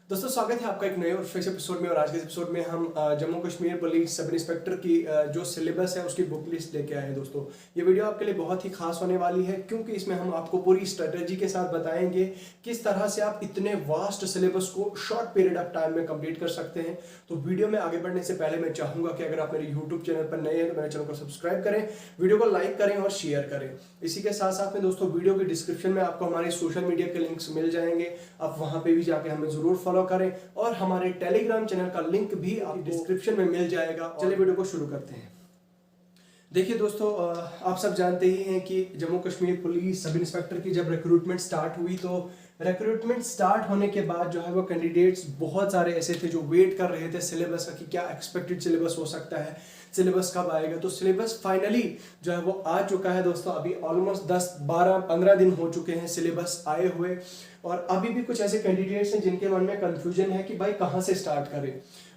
दोस्तों स्वागत है आपका एक नए और फ्रेश एपिसोड में। और आज के एपिसोड में हम Jammu Kashmir police sub inspector की जो सिलेबस है उसकी बुक लिस्ट लेके आए हैं। दोस्तों ये वीडियो आपके लिए बहुत ही खास होने वाली है क्योंकि इसमें हम आपको पूरी स्ट्रेटेजी के साथ बताएंगे किस तरह से आप इतने वास्ट सिलेबस को शॉर्ट पीरियड ऑफ टाइम में कंप्लीट कर सकते हैं। तो वीडियो में आगे बढ़ने से पहले मैं चाहूंगा कि अगर आप मेरे यूट्यूब चैनल पर नए हैं तो मेरे चैनल को सब्सक्राइब करें, वीडियो को लाइक करें और शेयर करें। इसी के साथ साथ में दोस्तों वीडियो के डिस्क्रिप्शन में आपको हमारे सोशल मीडिया के लिंक्स मिल जाएंगे, आप वहां पे भी जाके हमें जरूर फॉलो करें और हमारे टेलीग्राम चैनल का लिंक भी आपको डिस्क्रिप्शन में मिल जाएगा। चलिए वीडियो को शुरू करते हैं। देखिए दोस्तों, आप सब जानते ही हैं कि Jammu Kashmir police sub inspector की जब रिक्रूटमेंट स्टार्ट हुई तो रिक्रूटमेंट स्टार्ट होने के बाद जो है वो कैंडिडेट्स बहुत सारे ऐसे थे जो वेट कर रहे थे सिलेबस का कि क्या एक्सपेक्टेड सिलेबस हो सकता है, सिलेबस कब आएगा। तो सिलेबस फाइनली जो है वो आ चुका है दोस्तों। अभी ऑलमोस्ट 10, 12, 15 दिन हो चुके हैं सिलेबस आए हुए और अभी भी कुछ ऐसे कैंडिडेट्स हैं जिनके मन में कंफ्यूजन है कि भाई कहाँ से स्टार्ट करें,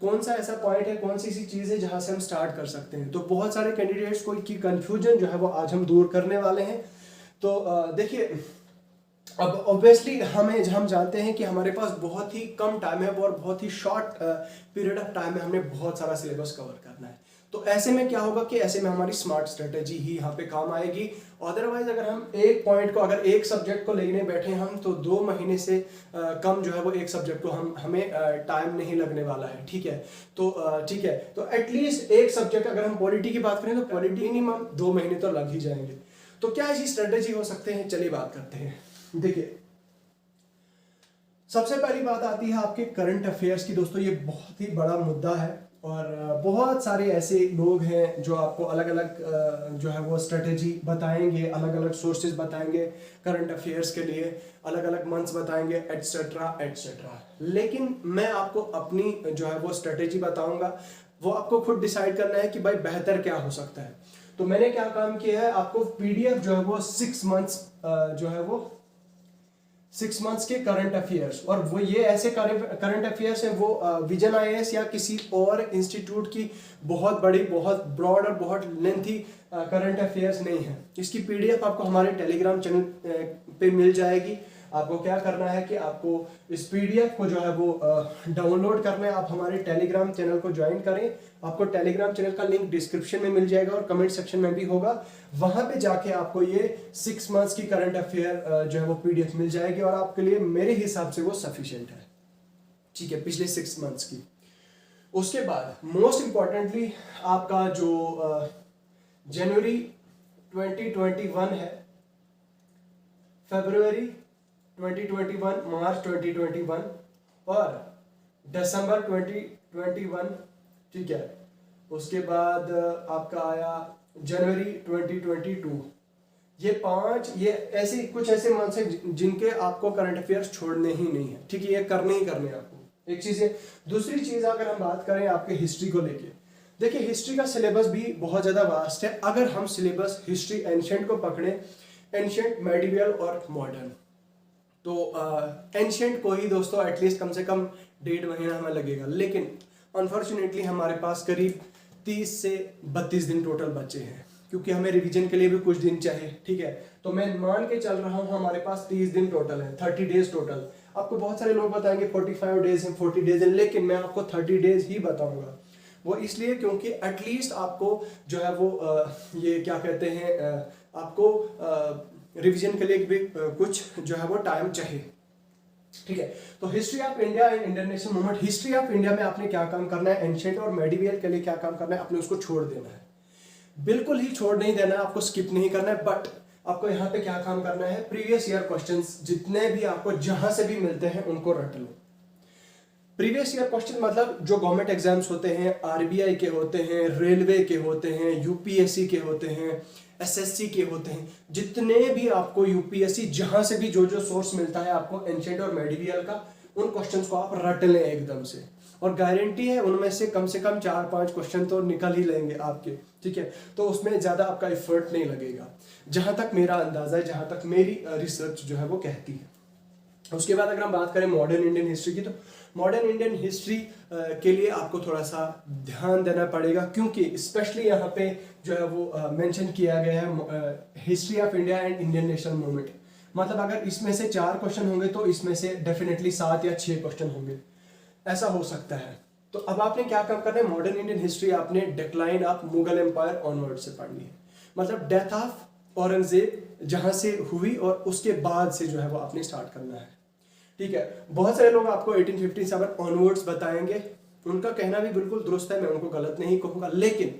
कौन सा ऐसा पॉइंट है, कौन सी ऐसी चीज़ है जहाँ से हम स्टार्ट कर सकते हैं। तो बहुत सारे कैंडिडेट्स को की कंफ्यूजन जो है वो आज हम दूर करने वाले हैं। तो देखिए, अब ऑब्वियसली हम जानते हैं कि हमारे पास बहुत ही कम टाइम है और बहुत ही शॉर्ट पीरियड ऑफ टाइम में हमने बहुत सारा सिलेबस कवर करना है। तो ऐसे में क्या होगा कि ऐसे में हमारी स्मार्ट स्ट्रेटेजी ही यहाँ पे काम आएगी। अदरवाइज अगर हम एक पॉइंट को, अगर एक सब्जेक्ट को लेने बैठे हम तो 2 महीने से कम जो है वो एक सब्जेक्ट को हमें टाइम नहीं लगने वाला है। ठीक है, तो एटलीस्ट एक सब्जेक्ट, अगर हम पॉलिटी की बात करें तो पॉलिटी मिनिमम 2 महीने तो लग ही जाएंगे। तो क्या ऐसी स्ट्रेटेजी हो सकते हैं, चलिए बात करते हैं। देखिए, सबसे पहली बात आती है आपके करंट अफेयर्स की। दोस्तों ये बहुत ही बड़ा मुद्दा है और बहुत सारे ऐसे लोग हैं जो आपको अलग अलग जो है वो स्ट्रेटेजी बताएंगे, अलग अलग सोर्सेज बताएंगे करंट अफेयर्स के लिए, अलग अलग मंथ्स बताएंगे, एटसेट्रा एटसेट्रा। लेकिन मैं आपको अपनी जो है वो स्ट्रेटेजी बताऊंगा, वो आपको खुद डिसाइड करना है कि भाई बेहतर क्या हो सकता है। तो मैंने क्या काम किया है, आपको पीडीएफ जो है वो 6 मंथ्स जो है वो 6 मंथ्स के करंट अफेयर्स, और वो ये ऐसे करंट अफेयर्स हैं वो विजन आईएएस या किसी और इंस्टीट्यूट की बहुत बड़ी, बहुत ब्रॉड और बहुत लेंथी करंट अफेयर्स नहीं है। इसकी पीडीएफ आपको हमारे टेलीग्राम चैनल पे मिल जाएगी। आपको क्या करना है कि आपको इस पीडीएफ को जो है वो डाउनलोड करना है, आप हमारे टेलीग्राम चैनल को ज्वाइन करें। आपको टेलीग्राम चैनल का लिंक डिस्क्रिप्शन में मिल जाएगा और कमेंट सेक्शन में भी होगा। वहां पे जाके आपको ये 6 मंथ्स की करंट अफेयर जो है वो पीडीएफ मिल जाएगी और आपके लिए मेरे हिसाब से वो सफिशिएंट है। ठीक है, पिछले 6 मंथ्स की। उसके बाद मोस्ट इंपॉर्टेंटली आपका जो जनवरी 2021 है, फरवरी 2021, मार्च 2021 और दिसंबर 2021। ठीक है, उसके बाद आपका आया जनवरी 2022। ये 5, ये ऐसे कुछ ऐसे मंथ्स हैं जिनके आपको करंट अफेयर्स छोड़ने ही नहीं है। ठीक है, ये करने ही करने आपको। एक चीज है। दूसरी चीज, अगर हम बात करें आपके हिस्ट्री को लेके, देखिए हिस्ट्री का सिलेबस भी बहुत ज्यादा वास्ट है। अगर हम सिलेबस हिस्ट्री एंशिएंट को पकड़े, एंशिएंट, मेडिवल और मॉडर्न, तो एंशिएंट को ही दोस्तों एटलीस्ट कम से कम 1.5 महीना हमें लगेगा। लेकिन अनफॉर्चुनेटली हमारे पास करीब 30 से 32 दिन टोटल बचे हैं क्योंकि हमें रिवीजन के लिए भी कुछ दिन चाहिए। ठीक है, तो मैं मान के चल रहा हूँ हमारे पास 30 दिन टोटल है, 30 डेज टोटल। आपको बहुत सारे लोग बताएंगे 45 डेज हैं, 40 डेज हैं, लेकिन मैं आपको 30 डेज ही बताऊंगा। वो इसलिए क्योंकि एटलीस्ट आपको जो है वो ये क्या कहते हैं, आपको रिवीजन के लिए भी कुछ जो है वो टाइम चाहिए। ठीक है, तो history of India and international movement, history of India में आपने क्या काम करना है, एंशिएंट और मेडिवल के लिए क्या काम करना है, आपने उसको छोड़ देना है। बिल्कुल ही छोड़ नहीं देना है, आपको स्किप नहीं करना है। बट आपको यहाँ पे क्या काम करना है, प्रीवियस ईयर क्वेश्चंस जितने भी आपको जहां से भी मिलते हैं उनको रट लो। प्रीवियस ईयर क्वेश्चन मतलब जो गवर्नमेंट एग्जाम्स होते हैं, आरबीआई के होते हैं, रेलवे के होते हैं, यूपीएससी के होते हैं, एसएससी के होते हैं, जितने भी आपको यूपीएससी जहां से भी जो जो सोर्स मिलता है आपको एंशिएंट और मेडिवल का, उन क्वेश्चंस को आप रट लें एकदम से। और गारंटी है उनमें से कम 4-5 क्वेश्चन तो निकल ही लेंगे आपके। ठीक है, तो उसमें ज्यादा आपका एफर्ट नहीं लगेगा, जहां तक मेरा अंदाजा है, जहां तक मेरी रिसर्च जो है वो कहती है। उसके बाद अगर हम बात करें मॉडर्न इंडियन हिस्ट्री की, तो मॉडर्न इंडियन हिस्ट्री के लिए आपको थोड़ा सा ध्यान देना पड़ेगा क्योंकि स्पेशली यहाँ पे जो है वो मेंशन किया गया है history of India and Indian national movement. मतलब अगर इसमें से 4 क्वेश्चन होंगे तो इसमें से डेफिनेटली 7 या 6 क्वेश्चन होंगे। ऐसा हो सकता है। तो अब आपने क्या काम करना है, मॉडर्न इंडियन हिस्ट्री आपने decline of Mughal empire onward से पढ़नी है, मतलब डेथ ऑफ औरंगजेब जहां से हुई और उसके बाद से जो है वो आपने स्टार्ट करना है, ठीक है। बहुत सारे लोग आपको 1857 ऑनवर्ड्स बताएंगे, उनका कहना भी बिल्कुल दुरुस्त है, मैं उनको गलत नहीं कहूंगा, लेकिन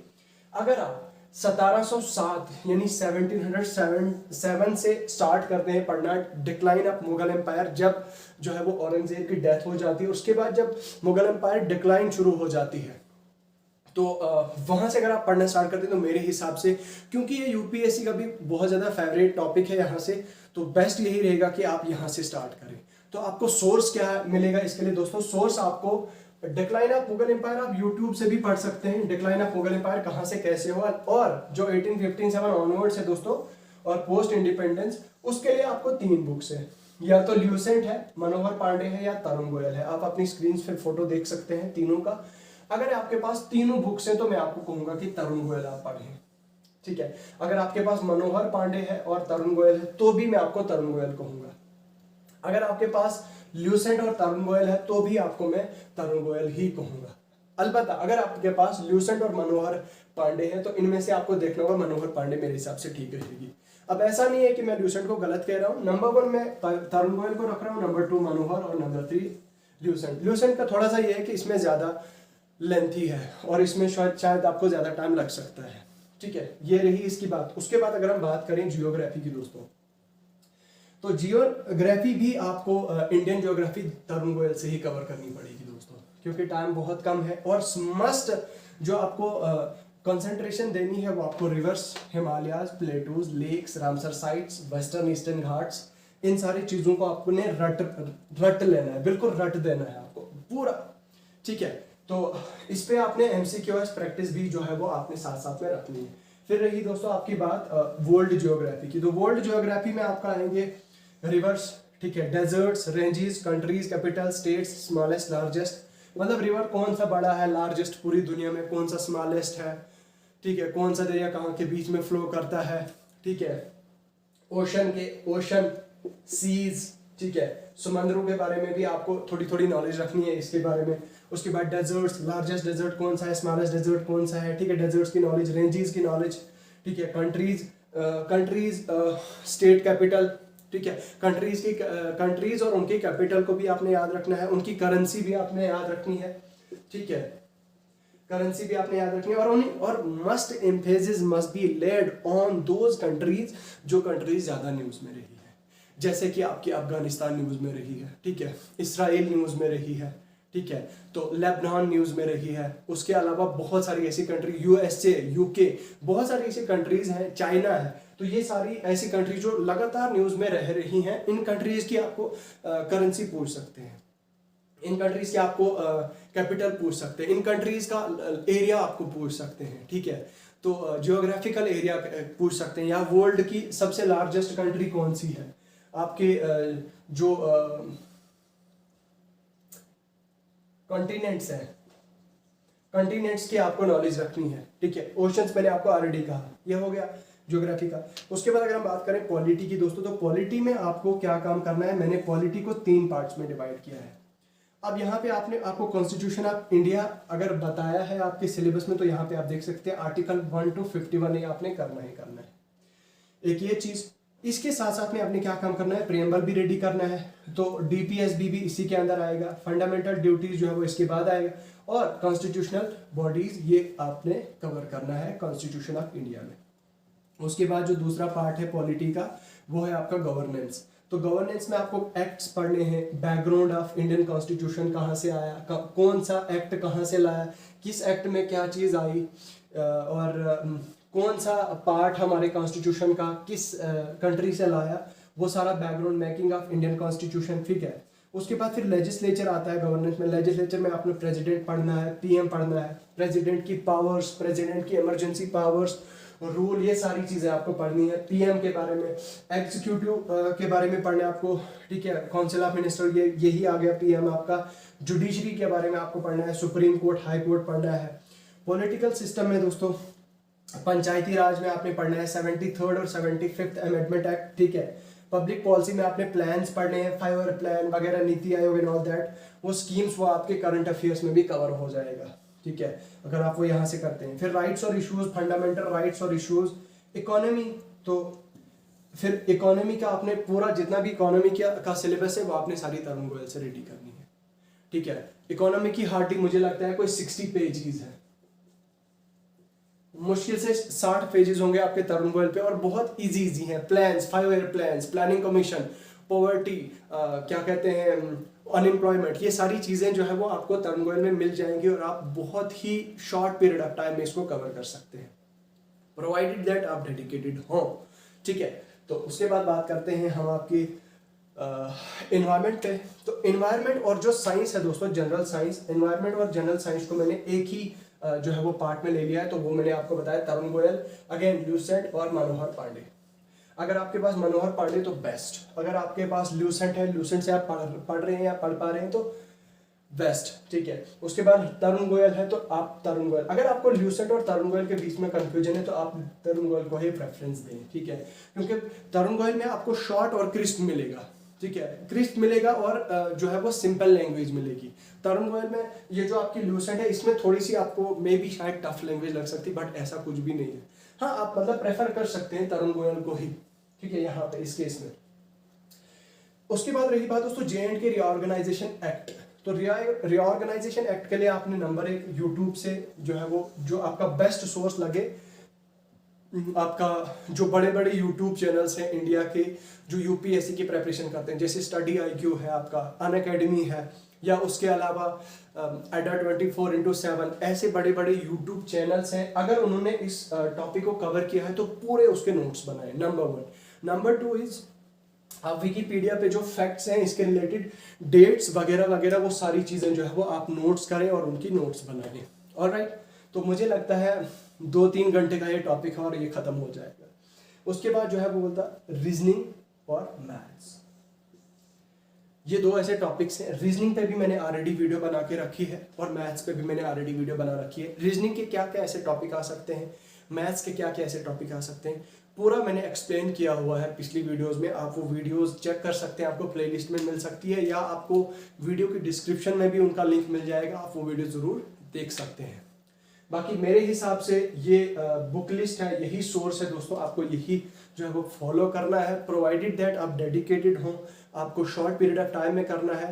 अगर आप 1707 यानी 1707 से स्टार्ट करते हैं पढ़ना डिक्लाइन ऑफ मुगल एम्पायर, जब जो है वो औरंगजेब की डेथ हो जाती है, उसके बाद जब मुगल एम्पायर डिक्लाइन शुरू हो जाती है, तो वहां से अगर आप पढ़ना स्टार्ट करते हैं तो मेरे हिसाब से, क्योंकि ये यूपीएससी का भी बहुत ज़्यादा फेवरेट टॉपिक है यहाँ से, तो बेस्ट यही रहेगा कि आप यहाँ से स्टार्ट करें। तो आपको सोर्स क्या मिलेगा इसके लिए दोस्तों, सोर्स आपको डिक्लाइन ऑफ मुगल एम्पायर आप यूट्यूब से भी पढ़ सकते हैं, डिक्लाइन ऑफ मुगल एम्पायर कहाँ से कैसे हुआ, और जो 1857 ऑनवर्ड्स है दोस्तों और पोस्ट इंडिपेंडेंस, उसके लिए आपको 3 बुक्स है, या तो ल्यूसेंट है, मनोहर पांडे है, या तरुण गोयल है। आप अपनी स्क्रीन पे फोटो देख सकते हैं तीनों का। अगर आपके पास तीनों बुक्स हैं तो मैं आपको कहूंगा कि तरुण गोयल आप पढ़ें, ठीक है। अगर आपके पास मनोहर पांडे है और तरुण गोयल है तो भी मैं आपको तरुण गोयल कहूंगा। अगर आपके पास ल्यूसेंट और तरुण गोयल है तो भी आपको मैं तरुण गोयल ही कहूंगा। अलबत्ता अगर आपके पास ल्यूसेंट और मनोहर पांडे हैं तो इनमें से आपको देखना होगा मनोहर पांडे मेरे हिसाब से ठीक रहेगी। अब ऐसा नहीं है कि मैं ल्यूसेंट को गलत कह रहा हूँ, नंबर 1 मैं तरुण गोयल को रख रहा हूँ, नंबर 2 मनोहर और नंबर 3 ल्यूसेंट। ल्यूसेंट का थोड़ा सा ये है कि इसमें ज्यादा लेंथी है और इसमें शायद आपको ज्यादा टाइम लग सकता है, ठीक है। ये रही इसकी बात। उसके बाद अगर हम बात करें जियोग्राफी की दोस्तों, तो जियोग्राफी भी आपको इंडियन जियोग्राफी तरुण गोयल से ही कवर करनी पड़ेगी दोस्तों, क्योंकि टाइम बहुत कम है। और मस्ट जो आपको कंसंट्रेशन देनी है वो आपको rivers, Himalayas, plateaus, lakes, Ramsar sites, western eastern Ghats, इन सारी चीजों को आपको ने रट लेना है, बिल्कुल रट देना है आपको पूरा, ठीक है। तो इस पे आपने एमसीक्यूएस प्रैक्टिस भी जो है वो आपने साथ साथ में रखनी है। फिर रही दोस्तों आपकी बात वर्ल्ड जियोग्राफी की, तो वर्ल्ड जियोग्राफी में आपका आएंगे रिवर्स, ठीक है, deserts, ranges, countries, capital, states, smallest, largest, मतलब रिवर कौन सा बड़ा है, लार्जेस्ट पूरी दुनिया में, कौन सा स्मॉलेस्ट है, ठीक है, कौन सा दरिया कहाँ के बीच में फ्लो करता है, ठीक है, ओशन सीज, ठीक है, समंदरों के बारे में भी आपको थोड़ी थोड़ी नॉलेज रखनी है इसके बारे में। उसके बाद डेजर्ट्स, लार्जेस्ट डेजर्ट कौन सा है, स्मॉलेस्ट डेजर्ट कौन सा है, ठीक है, डेजर्ट्स की नॉलेज, रेंजेस की नॉलेज, ठीक है, कंट्रीज स्टेट कैपिटल, ठीक है, कंट्रीज और उनकी कैपिटल को भी आपने याद रखना है, उनकी करेंसी भी आपने याद रखनी है, ठीक है, करेंसी भी आपने याद रखनी है। और must emphasis must be laid on those countries जो कंट्रीज ज्यादा न्यूज में रही है, जैसे कि आपकी अफगानिस्तान न्यूज में रही है, ठीक है, इसराइल न्यूज में रही है, ठीक है, तो लेबनान न्यूज में रही है। उसके अलावा बहुत सारी ऐसी कंट्री, यूएसए, यूके, बहुत सारी ऐसी कंट्रीज हैं, चाइना है, तो ये सारी ऐसी कंट्रीज जो लगातार न्यूज में रह रही हैं, इन कंट्रीज की आपको करेंसी पूछ सकते हैं, इन कंट्रीज के आपको कैपिटल पूछ सकते हैं, इन कंट्रीज का एरिया आपको पूछ सकते हैं, ठीक है, तो जियोग्राफिकल एरिया पूछ सकते हैं, या वर्ल्ड की सबसे लार्जेस्ट कंट्री कौन सी है, आपके जो कॉन्टिनेंट्स हैं, कॉन्टिनेंट्स की आपको नॉलेज रखनी है, ठीक है। ओशंस मैंने आपको ऑलरेडी कहा, ये हो गया ज्योग्राफी का। उसके बाद अगर हम बात करें पॉलिटी की दोस्तों, तो पॉलिटी में आपको क्या काम करना है, मैंने पॉलिटी को 3 पार्ट्स में डिवाइड किया है। अब यहाँ पे आपको कॉन्स्टिट्यूशन ऑफ इंडिया अगर बताया है आपके सिलेबस में, तो यहाँ पे आप देख सकते हैं आर्टिकल 1 to 51 ये आपने करना ही करना है, एक ये चीज। इसके साथ साथ में आपने क्या काम करना है, प्रियम्बल भी रेडी करना है, तो डीपीएसबी भी इसी के अंदर आएगा, फंडामेंटल ड्यूटीज जो है वो इसके बाद आएगा, और कॉन्स्टिट्यूशनल बॉडीज ये आपने कवर करना है कॉन्स्टिट्यूशन ऑफ इंडिया में। उसके बाद जो दूसरा पार्ट है पॉलिटी का, वो है आपका गवर्नेंस। तो गवर्नेंस में आपको एक्ट्स पढ़ने हैं, बैकग्राउंड ऑफ इंडियन कॉन्स्टिट्यूशन कहाँ से आया, कौन सा एक्ट कहाँ से लाया, किस एक्ट में क्या चीज़ आई, और कौन सा पार्ट हमारे कॉन्स्टिट्यूशन का किस कंट्री से लाया, वो सारा background making of Indian constitution, ठीक है। उसके बाद फिर लेजिस्लेचर आता है गवर्नेंस में। लेजिस्लेचर में आपने प्रेसिडेंट पढ़ना है, पीएम पढ़ना है, प्रेसिडेंट की पावर्स, प्रेसिडेंट की इमरजेंसी पावर्स, रूल, ये सारी चीज़ें आपको पढ़नी है। पीएम के बारे में, एग्जीक्यूटिव के बारे में पढ़ना है आपको, ठीक है, काउंसिल ऑफ मिनिस्टर, यही आ गया पीएम आपका। जुडिशरी के बारे में आपको पढ़ना है, सुप्रीम कोर्ट, हाई कोर्ट पढ़ना है। पॉलिटिकल सिस्टम में दोस्तों पंचायती राज में आपने पढ़ना है 73rd और 75th अमेंडमेंट एक्ट, ठीक है। पब्लिक पॉलिसी में आपने प्लान्स पढ़ने हैं, 5 ईयर प्लान वगैरह, NITI Aayog and all that, वो स्कीम्स वो आपके करंट अफेयर्स में भी कवर हो जाएगा, ठीक है, अगर आप वो यहाँ से करते हैं। फिर राइट्स और इश्यूज, फंडामेंटल राइट्स और इश्यूज, इकोनॉमी, तो फिर इकोनॉमी का आपने पूरा जितना भी इकोनॉमी का सिलेबस है वो आपने सारी तरुण गोयल से रेडी करनी है, ठीक है। इकोनॉमी की हार्डली मुझे लगता है कोई 60 पेजेस है, मुश्किल से 60 पेजेस होंगे आपके तरुण गोयल पे, और बहुत इजी है। Plans, 5 year plans, planning commission, poverty, क्या कहते हैं, अनएम्प्लॉयमेंट, ये सारी चीजें जो है वो आपको तरुण गोयल में मिल जाएंगी और आप बहुत ही शॉर्ट पीरियड ऑफ टाइम में इसको कवर कर सकते हैं, प्रोवाइडेड दैट आप डेडिकेटेड हो, ठीक है। तो उसके बाद बात करते हैं हम आपकी एनवायरनमेंट पे। तो एनवायरनमेंट और जो साइंस है दोस्तों, जनरल साइंस, एनवायरनमेंट और जनरल साइंस को मैंने एक ही जो है वो पार्ट में ले लिया है, तो वो मैंने आपको बताया तरुण गोयल, अगेन ल्यूसेंट और मनोहर पांडे। अगर आपके पास मनोहर पांडे तो बेस्ट, अगर आपके पास ल्यूसेंट है, ल्यूसेंट से आप पढ़ रहे हैं या पढ़ पा रहे हैं तो बेस्ट, ठीक है। उसके बाद तरुण गोयल है तो आप तरुण गोयल, अगर आपको ल्यूसेंट और तरुण गोयल के बीच में कंफ्यूजन है तो आप तरुण गोयल को ही प्रेफरेंस दें, ठीक है, क्योंकि तरुण गोयल में आपको शॉर्ट और क्रिस्प मिलेगा, ठीक है, क्रिस्प मिलेगा और जो है वो सिंपल लैंग्वेज मिलेगी। तरुण गोयल में ये जो आपकी ल्यूसेंट है इसमें थोड़ी सी आपको मे बी शायद टफ लैंग्वेज लग सकती है, बट ऐसा कुछ भी नहीं है। हाँ, आप मतलब प्रेफर कर सकते हैं तरुण गोयल को ही, ठीक है, यहाँ पे इस केस में। उसके बाद रही बात दोस्तों J&K रीऑर्गेनाइजेशन एक्ट। तो रीऑर्गेनाइजेशन एक्ट के लिए आपने नंबर 1 यूट्यूब से जो है वो जो आपका बेस्ट सोर्स लगे, आपका जो बड़े बड़े यूट्यूब चैनल्स हैं इंडिया के जो यूपीएससी की प्रिपरेशन करते हैं, जैसे स्टडी IQ है आपका, अनअकैडमी है, या उसके अलावा अड्डा 24x7, ऐसे बड़े बड़े यूट्यूब चैनल्स हैं। अगर उन्होंने इस टॉपिक को कवर किया है तो पूरे उसके नोट्स बनाए, नंबर 1। नंबर 2 इज आप विकीपीडिया पे जो फैक्ट्स हैं इसके रिलेटेड, डेट्स वगैरह वगैरह, वो सारी चीज़ें जो है वो आप नोट्स करें और उनकी नोट्स बनाएं। ऑलराइट, तो मुझे लगता है 2-3 घंटे का ये टॉपिक है और ये खत्म हो जाएगा। उसके बाद जो है वो बोलता रीजनिंग और मैथ्स, ये 2 ऐसे टॉपिक्स हैं। रीजनिंग पे भी मैंने ऑलरेडी वीडियो बना के रखी है और मैथ्स पे भी मैंने ऑलरेडी वीडियो बना रखी है। रीजनिंग के क्या क्या ऐसे टॉपिक आ सकते हैं, मैथ्स के क्या क्या ऐसे टॉपिक आ सकते हैं, पूरा मैंने एक्सप्लेन किया हुआ है पिछली वीडियोस में। आप वो वीडियोस चेक कर सकते हैं, आपको प्लेलिस्ट में मिल सकती है, या आपको वीडियो की डिस्क्रिप्शन में भी उनका लिंक मिल जाएगा, आप वो वीडियो जरूर देख सकते हैं। बाकी मेरे हिसाब से ये बुक लिस्ट है, यही सोर्स है दोस्तों, आपको यही जो है वो फॉलो करना है, प्रोवाइडेड दैट आप डेडिकेटेड हो, आपको शॉर्ट पीरियड ऑफ टाइम में करना है।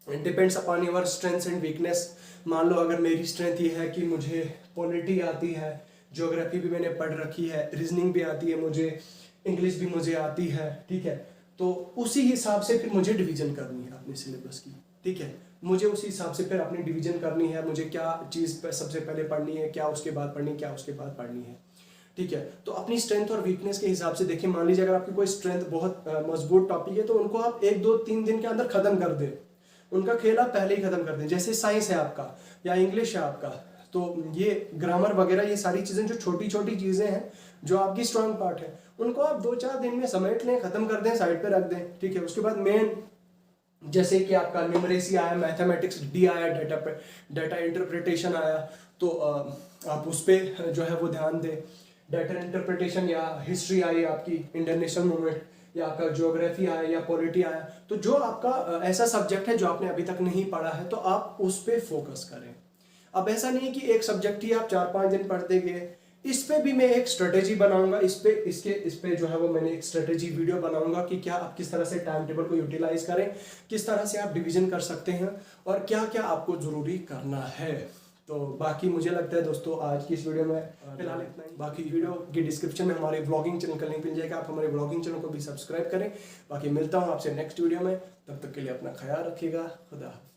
It depends upon your strengths and weakness. मान लो अगर मेरी स्ट्रेंथ ये है कि मुझे पॉलिटी आती है, ज्योग्राफी भी मैंने पढ़ रखी है, रीजनिंग भी आती है मुझे, इंग्लिश भी मुझे आती है, ठीक है, तो उसी हिसाब से फिर मुझे डिवीजन करनी है अपने सिलेबस की, ठीक है, मुझे उसी हिसाब से फिर अपनी डिवीजन करनी है, मुझे क्या चीज़ सबसे पहले पढ़नी है, क्या उसके बाद पढ़नी है, क्या उसके बाद पढ़नी है, ठीक है। तो अपनी स्ट्रेंथ और वीकनेस के हिसाब से देखिए, मान लीजिए अगर आपकी कोई स्ट्रेंथ बहुत मजबूत टॉपिक है तो उनको आप 1-2-3 दिन के अंदर खत्म कर दें, उनका खेल आप पहले ही खत्म कर दें। जैसे साइंस है आपका या इंग्लिश है आपका, तो ये ग्रामर वगैरह, ये सारी चीज़ें जो छोटी छोटी चीज़ें हैं जो आपकी स्ट्रांग पार्ट है, उनको आप 2-4 दिन में समेट लें, खत्म कर दें, साइड पे रख दें, ठीक है। उसके बाद मेन जैसे कि आपका न्यूमरेसी आया, मैथमेटिक्स डी आया, डाटा इंटरप्रिटेशन आया, तो आप उस पर जो है वो ध्यान दें। डाटा इंटरप्रिटेशन या हिस्ट्री आई आपकी, इंटरनेशनल मूवमेंट, या आपका ज्योग्राफी आया या पॉलिटी आया, तो जो आपका ऐसा सब्जेक्ट है जो आपने अभी तक नहीं पढ़ा है तो आप उस पर फोकस करें। अब ऐसा नहीं कि एक सब्जेक्ट ही आप 4-5 दिन पढ़ते गए, इस पे भी मैं एक स्ट्रेटेजी बनाऊंगा, इस पे जो है वो मैंने एक स्ट्रेटेजी वीडियो बनाऊंगा कि क्या आप किस तरह से टाइम टेबल को यूटिलाइज करें, किस तरह से आप डिवीजन कर सकते हैं और क्या क्या आपको जरूरी करना है। तो बाकी मुझे लगता है दोस्तों आज की इस वीडियो में फिलहाल इतना ही। बाकी वीडियो की डिस्क्रिप्शन में हमारे ब्लॉगिंग चैनल का लिंक मिल जाएगा, आप हमारे ब्लॉगिंग चैनल को भी सब्सक्राइब करें। बाकी मिलता हूँ आपसे नेक्स्ट वीडियो में, तब तक के लिए अपना ख्याल रखिएगा। खुदा हाफिज़।